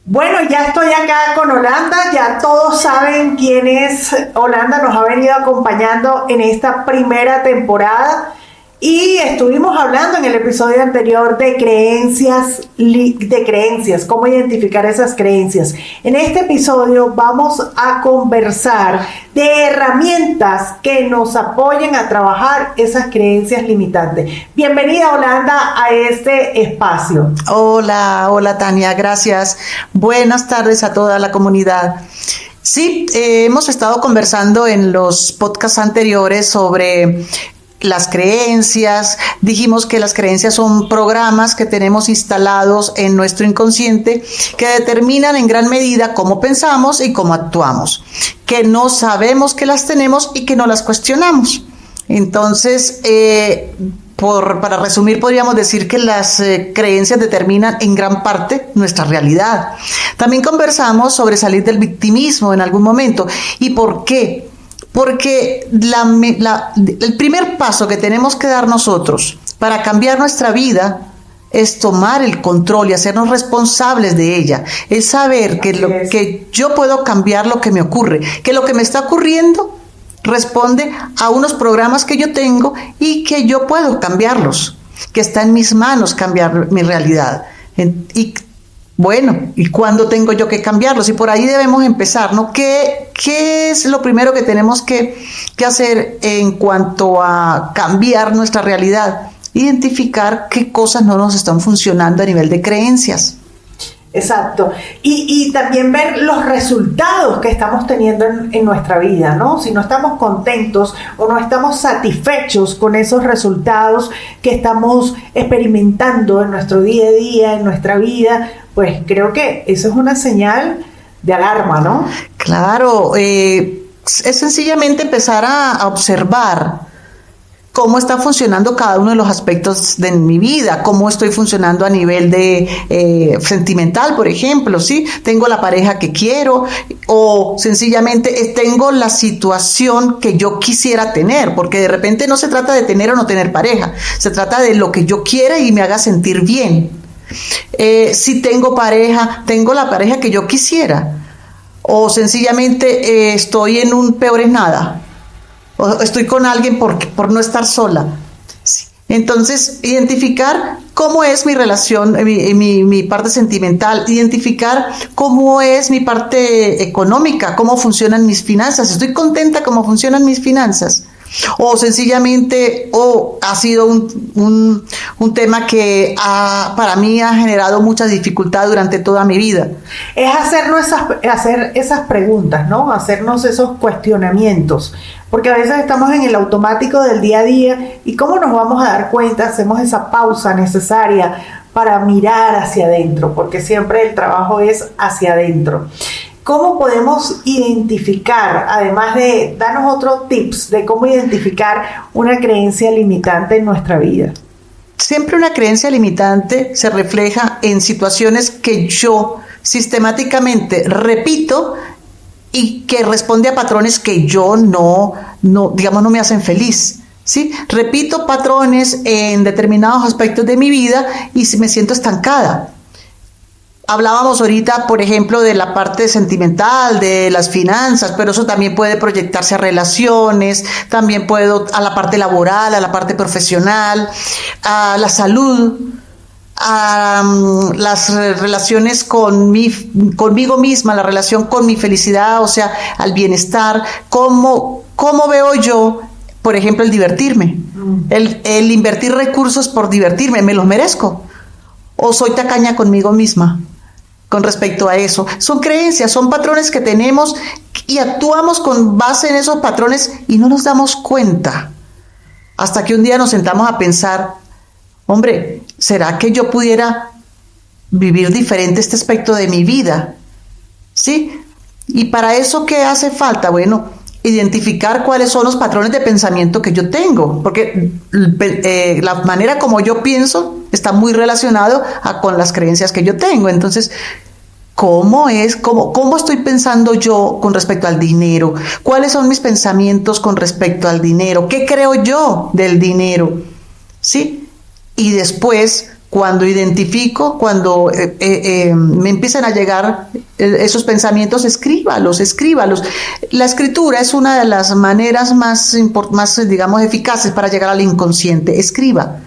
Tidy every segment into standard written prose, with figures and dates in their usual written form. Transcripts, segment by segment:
Bueno, ya estoy acá con Holanda, ya todos saben quién es Holanda, nos ha venido acompañando en esta primera temporada y estuvimos hablando en el episodio anterior de creencias, cómo identificar esas creencias. En este episodio vamos a conversar de herramientas que nos apoyen a trabajar esas creencias limitantes. Bienvenida, Holanda, a este espacio. Hola Tania, gracias. Buenas tardes a toda la comunidad. Sí, hemos estado conversando en los podcasts anteriores sobre las creencias. Dijimos que las creencias son programas que tenemos instalados en nuestro inconsciente que determinan en gran medida cómo pensamos y cómo actuamos, que no sabemos que las tenemos y que no las cuestionamos. Entonces, para resumir, podríamos decir que las creencias determinan en gran parte nuestra realidad. También conversamos sobre salir del victimismo en algún momento. ¿Y por qué? Porque el primer paso que tenemos que dar nosotros para cambiar nuestra vida es tomar el control y hacernos responsables de ella. Es saber que yo puedo cambiar lo que me ocurre, que lo que me está ocurriendo responde a unos programas que yo tengo y que yo puedo cambiarlos, que está en mis manos cambiar mi realidad. ¿Y cuándo tengo yo que cambiarlos? Y por ahí debemos empezar, ¿no? ¿Qué es lo primero que tenemos que hacer en cuanto a cambiar nuestra realidad? Identificar qué cosas no nos están funcionando a nivel de creencias. Exacto. Y también ver los resultados que estamos teniendo en nuestra vida, ¿no? Si no estamos contentos o no estamos satisfechos con esos resultados que estamos experimentando en nuestro día a día, en nuestra vida, pues creo que eso es una señal de alarma, ¿no? Claro, es sencillamente empezar a observar cómo está funcionando cada uno de los aspectos de mi vida, cómo estoy funcionando a nivel de sentimental, por ejemplo, ¿sí? Tengo la pareja que quiero o sencillamente tengo la situación que yo quisiera tener, porque de repente no se trata de tener o no tener pareja, se trata de lo que yo quiera y me haga sentir bien. Si tengo pareja, tengo la pareja que yo quisiera o sencillamente estoy en un peor es nada. O estoy con alguien por no estar sola. Entonces, identificar cómo es mi relación, mi parte sentimental, identificar cómo es mi parte económica, cómo funcionan mis finanzas. ¿Estoy contenta cómo funcionan mis finanzas? O sencillamente ha sido un tema que para mí ha generado mucha dificultad durante toda mi vida. Es hacer esas preguntas, ¿no? Hacernos esos cuestionamientos, porque a veces estamos en el automático del día a día y ¿cómo nos vamos a dar cuenta? Hacemos esa pausa necesaria para mirar hacia adentro, porque siempre el trabajo es hacia adentro. ¿Cómo podemos identificar, además de darnos otros tips de cómo identificar una creencia limitante en nuestra vida? Siempre una creencia limitante se refleja en situaciones que yo sistemáticamente repito y que responde a patrones que yo no me hacen feliz. ¿Sí? Repito patrones en determinados aspectos de mi vida y me siento estancada. Hablábamos ahorita, por ejemplo, de la parte sentimental, de las finanzas, pero eso también puede proyectarse a relaciones, también a la parte laboral, a la parte profesional, a la salud, a las relaciones conmigo misma, la relación con mi felicidad, o sea, al bienestar. ¿Cómo veo yo, por ejemplo, el divertirme? El invertir recursos por divertirme, ¿me los merezco? ¿O soy tacaña conmigo misma? Con respecto a eso, son creencias, son patrones que tenemos y actuamos con base en esos patrones y no nos damos cuenta hasta que un día nos sentamos a pensar, hombre, ¿será que yo pudiera vivir diferente este aspecto de mi vida? ¿Sí? Y para eso, ¿qué hace falta? Bueno, identificar cuáles son los patrones de pensamiento que yo tengo, porque la manera como yo pienso está muy relacionado con las creencias que yo tengo. Entonces, ¿cómo estoy pensando yo con respecto al dinero? ¿Cuáles son mis pensamientos con respecto al dinero? ¿Qué creo yo del dinero? ¿Sí? Y después cuando identifico, cuando me empiezan a llegar esos pensamientos, escríbalos. La escritura es una de las maneras más, digamos, eficaces para llegar al inconsciente. Escriba.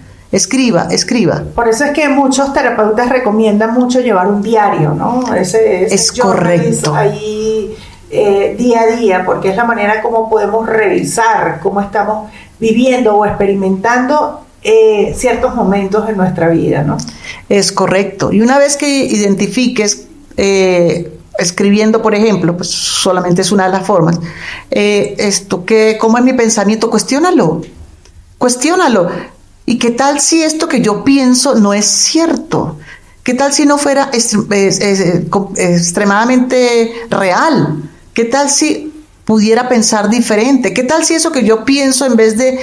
Por eso es que muchos terapeutas recomiendan mucho llevar un diario, ¿no? Ese es correcto. Ahí día a día, porque es la manera como podemos revisar cómo estamos viviendo o experimentando ciertos momentos en nuestra vida, ¿no? Es correcto. Y una vez que identifiques, escribiendo, por ejemplo, pues solamente es una de las formas, ¿cómo es mi pensamiento? Cuestiónalo. ¿Y qué tal si esto que yo pienso no es cierto? ¿Qué tal si no fuera extremadamente real? ¿Qué tal si pudiera pensar diferente? ¿Qué tal si eso que yo pienso, en vez de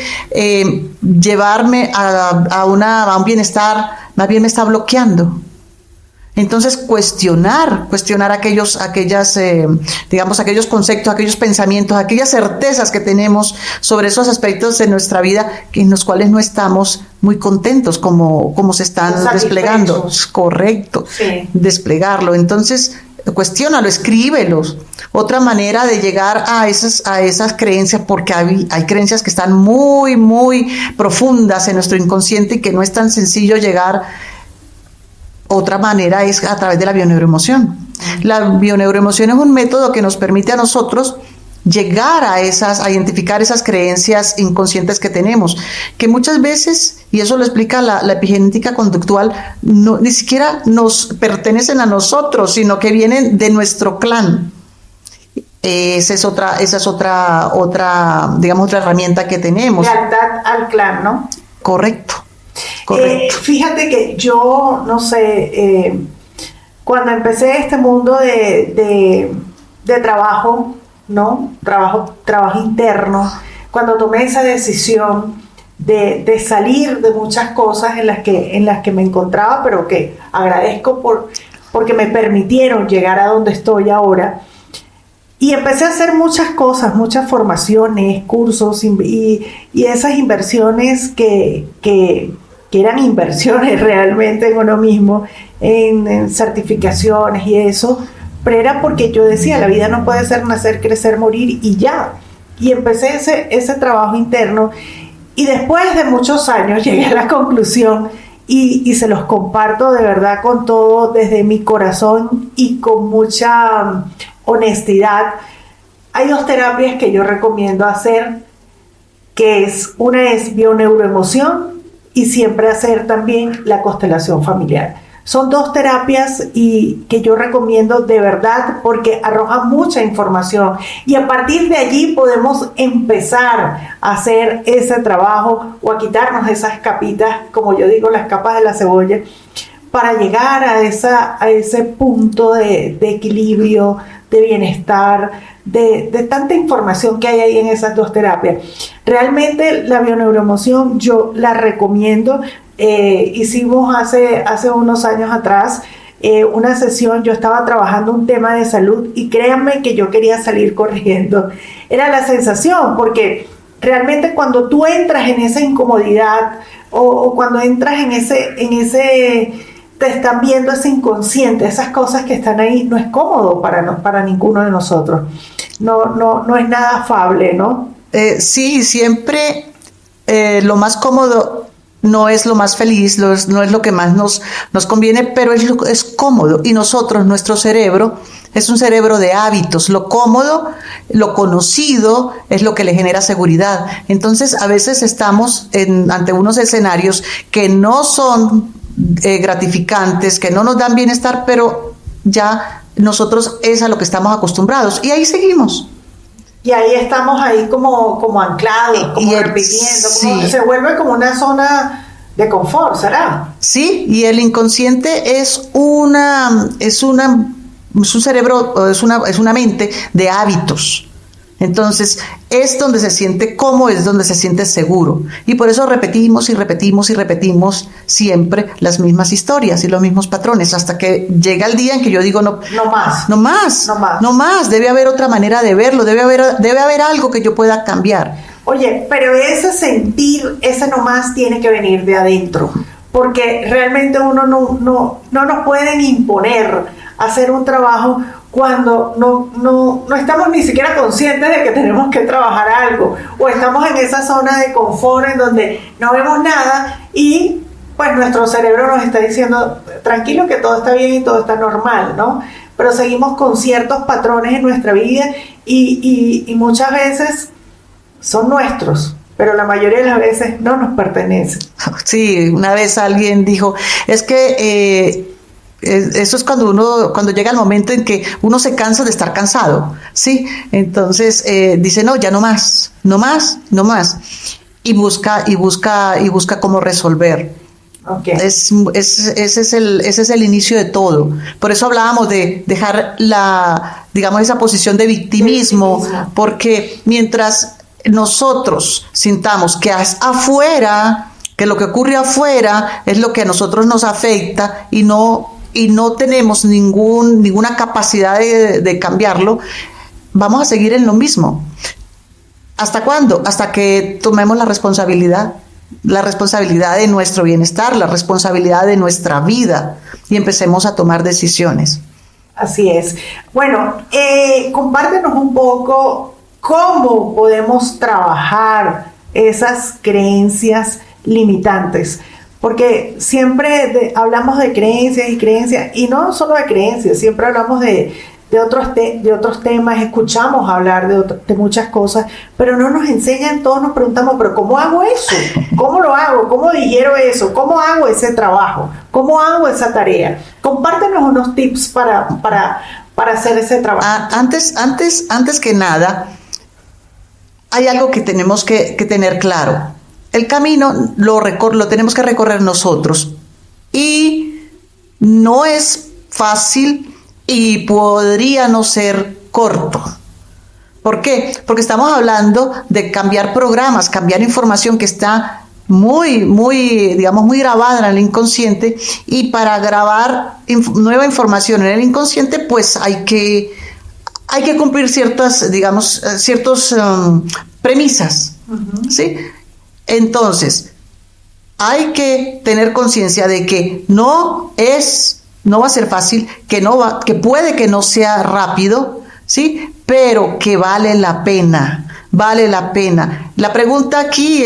llevarme a un bienestar, más bien me está bloqueando? Entonces, cuestionar aquellos conceptos, aquellos pensamientos, aquellas certezas que tenemos sobre esos aspectos de nuestra vida en los cuales no estamos muy contentos como se están desplegando. Correcto, sí. Desplegarlo. Entonces, cuestiónalo, escríbelos. Otra manera de llegar a esas creencias, porque hay creencias que están muy, muy profundas en nuestro inconsciente y que no es tan sencillo llegar. Otra manera es a través de la bioneuroemoción. La bioneuroemoción es un método que nos permite a nosotros llegar a identificar esas creencias inconscientes que tenemos, que muchas veces, y eso lo explica la epigenética conductual, ni siquiera nos pertenecen a nosotros, sino que vienen de nuestro clan. Esa es otra, digamos, otra herramienta que tenemos. Lealtad al clan, ¿no? Correcto. Fíjate que yo, no sé, cuando empecé este mundo de trabajo, ¿no? Trabajo interno, cuando tomé esa decisión de salir de muchas cosas en las que me encontraba, pero que agradezco porque me permitieron llegar a donde estoy ahora. Y empecé a hacer muchas cosas, muchas formaciones, cursos y esas inversiones que eran inversiones realmente en uno mismo, en certificaciones y eso, pero era porque yo decía, la vida no puede ser nacer, crecer, morir y ya. Y empecé ese trabajo interno y después de muchos años llegué a la conclusión y se los comparto de verdad con todo desde mi corazón y con mucha honestidad. Hay 2 terapias que yo recomiendo hacer, una es bioneuroemoción y siempre hacer también la constelación familiar. Son 2 terapias y que yo recomiendo de verdad porque arrojan mucha información y a partir de allí podemos empezar a hacer ese trabajo o a quitarnos esas capitas, como yo digo, las capas de la cebolla, para llegar a ese punto de equilibrio, de bienestar, de tanta información que hay ahí en esas 2 terapias. Realmente la bioneuroemoción yo la recomiendo. Hicimos hace unos años atrás una sesión, yo estaba trabajando un tema de salud y créanme que yo quería salir corriendo. Era la sensación, porque realmente cuando tú entras en esa incomodidad o cuando entras en ese te están viendo ese inconsciente, esas cosas que están ahí, no es cómodo para ninguno de nosotros. No es nada afable, ¿no? Sí, siempre lo más cómodo no es lo más feliz, no es lo que más nos conviene, pero es cómodo. Y nuestro cerebro, es un cerebro de hábitos. Lo cómodo, lo conocido, es lo que le genera seguridad. Entonces, a veces estamos ante unos escenarios que no son gratificantes, que no nos dan bienestar, pero ya nosotros es a lo que estamos acostumbrados. Y ahí seguimos. Y ahí estamos ahí como anclados, como repitiendo, sí. Se vuelve como una zona de confort, ¿será? Sí, y el inconsciente es un cerebro, es una mente de hábitos. Entonces, es donde se siente cómodo, es donde se siente seguro. Y por eso repetimos y repetimos y repetimos siempre las mismas historias y los mismos patrones, hasta que llega el día en que yo digo, no más, debe haber otra manera de verlo, debe haber algo que yo pueda cambiar. Oye, pero ese sentir, ese no más tiene que venir de adentro, porque realmente uno no nos pueden imponer hacer un trabajo cuando no estamos ni siquiera conscientes de que tenemos que trabajar algo, o estamos en esa zona de confort en donde no vemos nada y pues nuestro cerebro nos está diciendo tranquilo que todo está bien y todo está normal, ¿no? Pero seguimos con ciertos patrones en nuestra vida y muchas veces son nuestros, pero la mayoría de las veces no nos pertenecen. Sí, una vez alguien dijo, es que eso es cuando llega el momento en que uno se cansa de estar cansado, ¿sí? Entonces dice, no, ya no más, no más, no más. Y busca cómo resolver. Okay. Ese es el inicio de todo. Por eso hablábamos de dejar esa posición de victimismo, porque mientras nosotros sintamos que afuera, que lo que ocurre afuera es lo que a nosotros nos afecta y no tenemos ninguna capacidad de cambiarlo, vamos a seguir en lo mismo. ¿Hasta cuándo? Hasta que tomemos la responsabilidad de nuestro bienestar, la responsabilidad de nuestra vida y empecemos a tomar decisiones. Así es. Bueno, compártenos un poco cómo podemos trabajar esas creencias limitantes, porque siempre hablamos de creencias y no solo de creencias, siempre hablamos de otros temas, escuchamos hablar de muchas cosas, pero no nos enseñan, todos nos preguntamos, pero ¿cómo hago eso? ¿Cómo lo hago? ¿Cómo digiero eso? ¿Cómo hago ese trabajo? ¿Cómo hago esa tarea? Compártenos unos tips para hacer ese trabajo. Antes que nada, hay algo que tenemos que tener claro. El camino lo tenemos que recorrer nosotros y no es fácil y podría no ser corto. ¿Por qué? Porque estamos hablando de cambiar programas, cambiar información que está muy grabada en el inconsciente, y para grabar nueva información en el inconsciente, pues hay que cumplir ciertas premisas, ¿sí? Entonces, hay que tener conciencia de que no va a ser fácil, que puede que no sea rápido, ¿sí? Pero que vale la pena. La pregunta aquí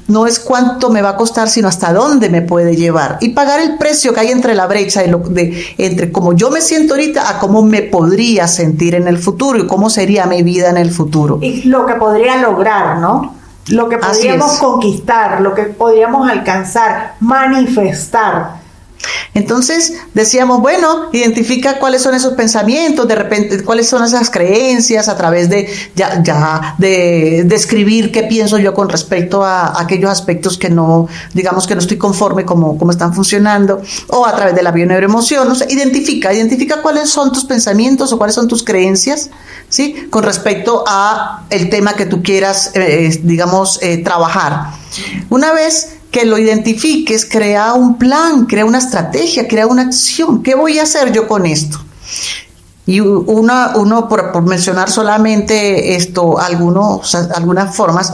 no es cuánto me va a costar, sino hasta dónde me puede llevar. Y pagar el precio que hay entre la brecha entre cómo yo me siento ahorita a cómo me podría sentir en el futuro y cómo sería mi vida en el futuro. Y lo que podría lograr, ¿no? Lo que podríamos conquistar, lo que podríamos alcanzar, manifestar. Entonces decíamos, bueno, identifica cuáles son esos pensamientos, de repente cuáles son esas creencias a través de escribir qué pienso yo con respecto a aquellos aspectos que no estoy conforme como están funcionando, o a través de la bioneuroemoción. O sea, identifica cuáles son tus pensamientos o cuáles son tus creencias, ¿sí? Con respecto a el tema que tú quieras, trabajar. Una vez que lo identifiques, crea un plan, crea una estrategia, crea una acción. ¿Qué voy a hacer yo con esto? Y uno por mencionar solamente algunas formas,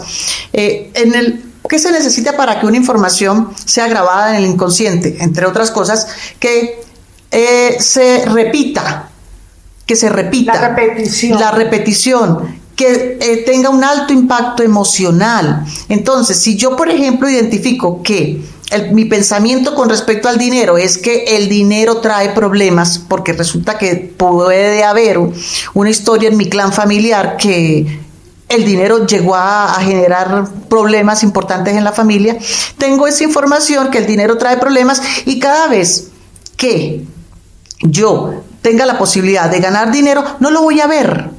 ¿qué se necesita para que una información sea grabada en el inconsciente? Entre otras cosas, que se repita. La repetición. Que tenga un alto impacto emocional. Entonces, si yo, por ejemplo, identifico que mi pensamiento con respecto al dinero es que el dinero trae problemas, porque resulta que puede haber una historia en mi clan familiar que el dinero llegó a generar problemas importantes en la familia, tengo esa información que el dinero trae problemas, y cada vez que yo tenga la posibilidad de ganar dinero, no lo voy a ver,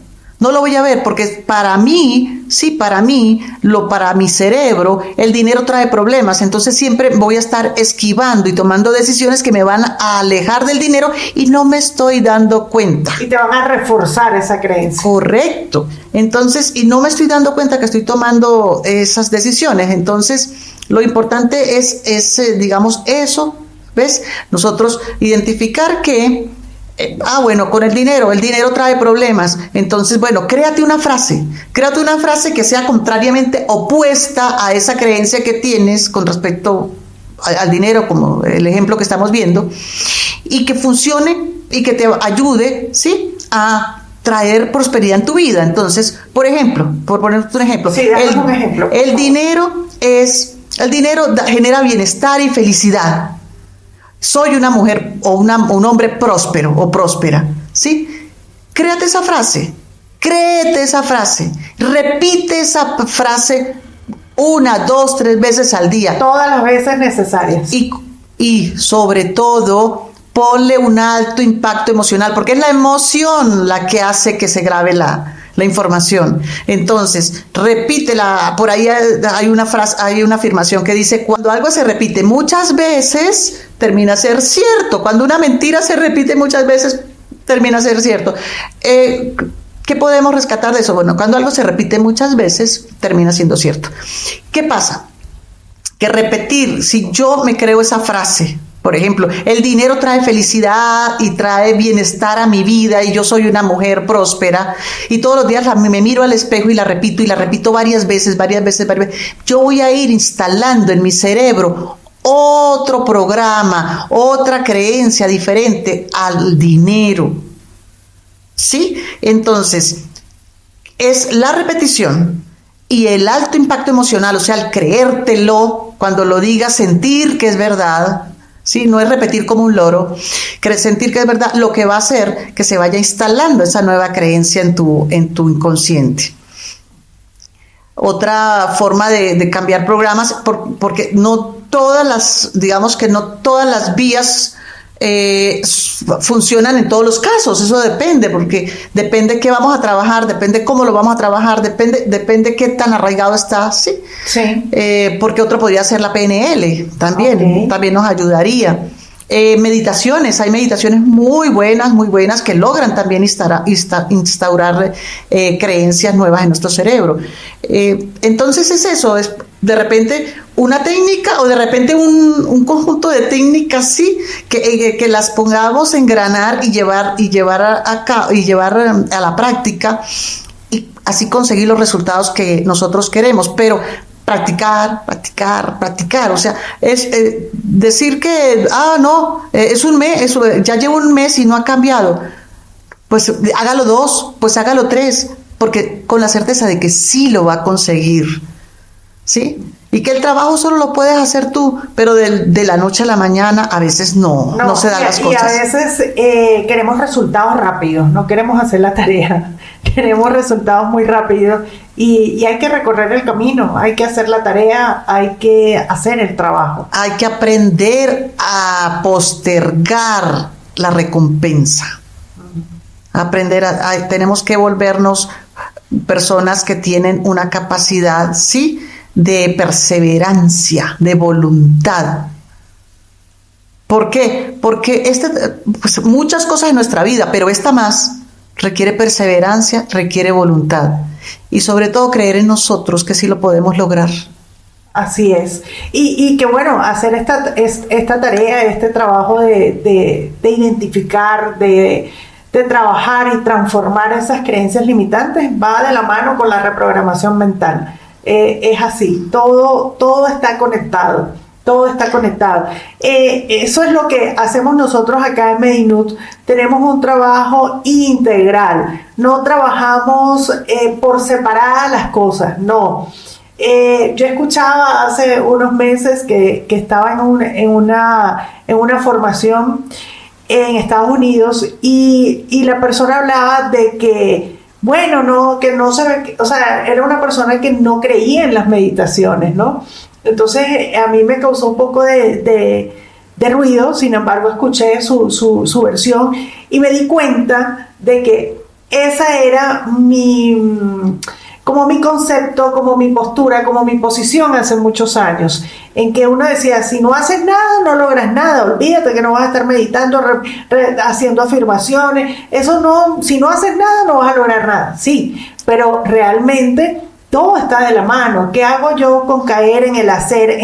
porque para mí, para mi cerebro, el dinero trae problemas. Entonces siempre voy a estar esquivando y tomando decisiones que me van a alejar del dinero y no me estoy dando cuenta. Y te van a reforzar esa creencia. Correcto. Entonces, y no me estoy dando cuenta que estoy tomando esas decisiones. Entonces, lo importante es eso, ¿ves? Nosotros identificar que con el dinero trae problemas. Entonces, créate una frase que sea contrariamente opuesta a esa creencia que tienes con respecto al dinero, como el ejemplo que estamos viendo, y que funcione y que te ayude, ¿sí?, a traer prosperidad en tu vida. Entonces, por ejemplo, por ponerte un ejemplo, Sí, un ejemplo. El dinero genera bienestar y felicidad. Soy una mujer o un hombre próspero o próspera, ¿sí? Créete esa frase, repite esa frase 1, 2, 3 veces al día. Todas las veces necesarias. Y sobre todo, ponle un alto impacto emocional, porque es la emoción la que hace que se grabe la información. Entonces, repítela. Por ahí hay una frase, hay una afirmación que dice: cuando algo se repite muchas veces, termina a ser cierto. Cuando una mentira se repite muchas veces, termina a ser cierto. ¿Qué podemos rescatar de eso? Bueno, cuando algo se repite muchas veces, termina siendo cierto. ¿Qué pasa? Que repetir, si yo me creo esa frase, por ejemplo, el dinero trae felicidad y trae bienestar a mi vida y yo soy una mujer próspera, y todos los días me miro al espejo y la repito varias veces, yo voy a ir instalando en mi cerebro otro programa, otra creencia diferente al dinero. ¿Sí? Entonces, es la repetición y el alto impacto emocional, o sea, el creértelo, cuando lo digas, sentir que es verdad, ¿sí? No es repetir como un loro, sentir que es verdad, lo que va a hacer que se vaya instalando esa nueva creencia en tu inconsciente. Otra forma de cambiar programas, porque no todas las vías funcionan en todos los casos. Eso depende, porque depende qué vamos a trabajar, depende cómo lo vamos a trabajar, depende qué tan arraigado está, ¿sí? Sí. Porque otro podría ser la PNL, también nos ayudaría. Meditaciones, hay meditaciones muy buenas que logran también instaurar creencias nuevas en nuestro cerebro. Entonces es eso, es de repente una técnica o de repente un conjunto de técnicas, sí, que las pongamos a engranar y llevar a la práctica, y así conseguir los resultados que nosotros queremos. Pero practicar, o sea, es decir que, es un mes, ya llevo un mes y no ha cambiado, pues hágalo 2, pues hágalo 3, porque con la certeza de que sí lo va a conseguir, ¿sí? Y que el trabajo solo lo puedes hacer tú, pero de la noche a la mañana a veces no se dan las cosas. Y a veces queremos resultados rápidos, no queremos hacer la tarea, queremos resultados muy rápidos, y hay que recorrer el camino, hay que hacer la tarea, hay que hacer el trabajo. Hay que aprender a postergar la recompensa. Tenemos que volvernos personas que tienen una capacidad, ¿sí?, de perseverancia, de voluntad. ¿Por qué? Porque pues muchas cosas en nuestra vida, pero esta más, requiere perseverancia, requiere voluntad, y sobre todo creer en nosotros que sí lo podemos lograr. Así es. Y que bueno, hacer esta tarea, este trabajo de identificar, de trabajar y transformar esas creencias limitantes, va de la mano con la reprogramación mental. Es así, todo está conectado, eso es lo que hacemos nosotros acá en Medinut. Tenemos un trabajo integral, no trabajamos por separadas las cosas, no. Yo escuchaba hace unos meses que estaba en una formación en Estados Unidos, y la persona hablaba de que, bueno, que no se ve, o sea, era una persona que no creía en las meditaciones, ¿no? Entonces a mí me causó un poco de ruido. Sin embargo, escuché su versión y me di cuenta de que esa era como mi concepto, como mi postura, como mi posición hace muchos años, en que uno decía: si no haces nada, no logras nada, olvídate que no vas a estar meditando, haciendo afirmaciones, eso no, si no haces nada, no vas a lograr nada. Sí, pero realmente todo está de la mano. ¿Qué hago yo con caer en el hacer,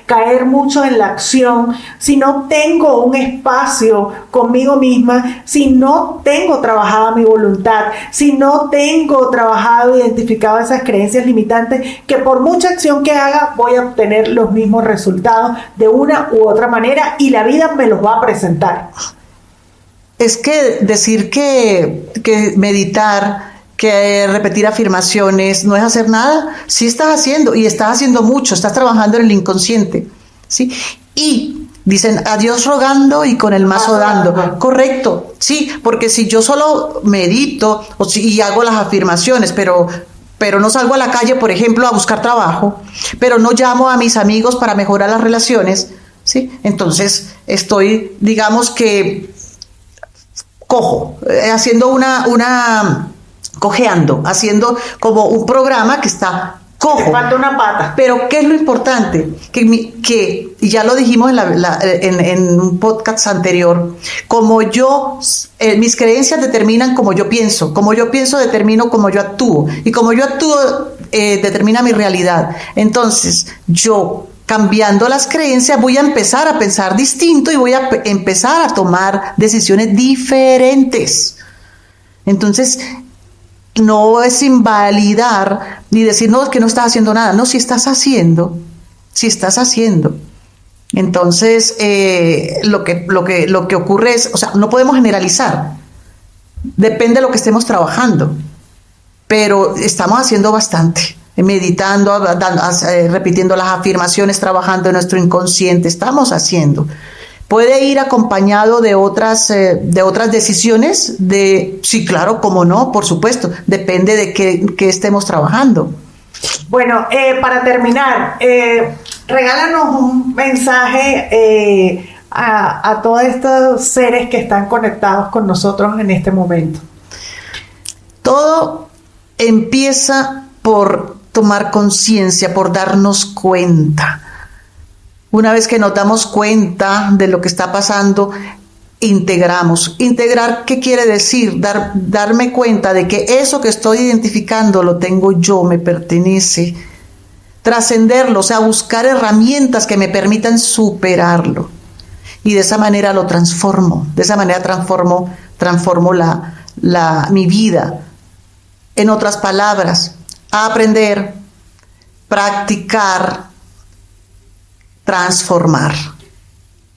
caer mucho en la acción? Si no tengo un espacio conmigo misma, si no tengo trabajada mi voluntad, si no tengo trabajado, identificado esas creencias limitantes, que por mucha acción que haga voy a obtener los mismos resultados de una u otra manera y la vida me los va a presentar. Es que decir que meditar, que repetir afirmaciones no es hacer nada. Sí estás haciendo, y estás haciendo mucho, estás trabajando en el inconsciente, ¿sí? Y dicen a Dios rogando y con el mazo dando. Correcto, sí, porque si yo solo medito y hago las afirmaciones, pero no salgo a la calle, por ejemplo, a buscar trabajo, pero no llamo a mis amigos para mejorar las relaciones, ¿sí? Entonces estoy, digamos que cojo, cojeando, haciendo como un programa que está cojo. Me falta una pata. Pero ¿qué es lo importante? Que ya lo dijimos en un podcast anterior, mis creencias determinan como yo pienso determino como yo actúo, y como yo actúo determina mi realidad. Entonces, yo cambiando las creencias voy a empezar a pensar distinto y voy a empezar a tomar decisiones diferentes. Entonces, no es invalidar ni decir, no, es que no estás haciendo nada. No, si estás haciendo. Entonces, lo que ocurre es, o sea, no podemos generalizar. Depende de lo que estemos trabajando. Pero estamos haciendo bastante. Meditando, repitiendo las afirmaciones, trabajando en nuestro inconsciente. Estamos haciendo. Puede ir acompañado de otras decisiones, sí, claro, cómo no, por supuesto, depende de qué estemos trabajando. Bueno, para terminar, regálanos un mensaje a todos estos seres que están conectados con nosotros en este momento. Todo empieza por tomar conciencia, por darnos cuenta. Una vez que nos damos cuenta de lo que está pasando, integramos. Integrar, ¿qué quiere decir? Darme cuenta de que eso que estoy identificando lo tengo yo, me pertenece. Trascenderlo, o sea, buscar herramientas que me permitan superarlo. Y de esa manera lo transformo. De esa manera transformo mi vida. En otras palabras, aprender, practicar, transformar.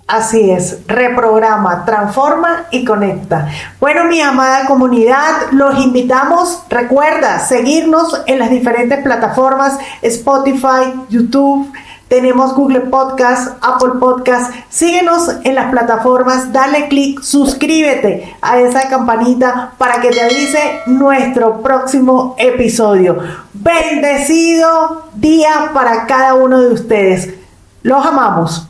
Así es, reprograma, transforma y conecta. Bueno, mi amada comunidad, los invitamos, recuerda, seguirnos en las diferentes plataformas, Spotify, YouTube, tenemos Google Podcast, Apple Podcast. Síguenos en las plataformas, dale clic, suscríbete a esa campanita para que te avise nuestro próximo episodio. Bendecido día para cada uno de ustedes. Los amamos.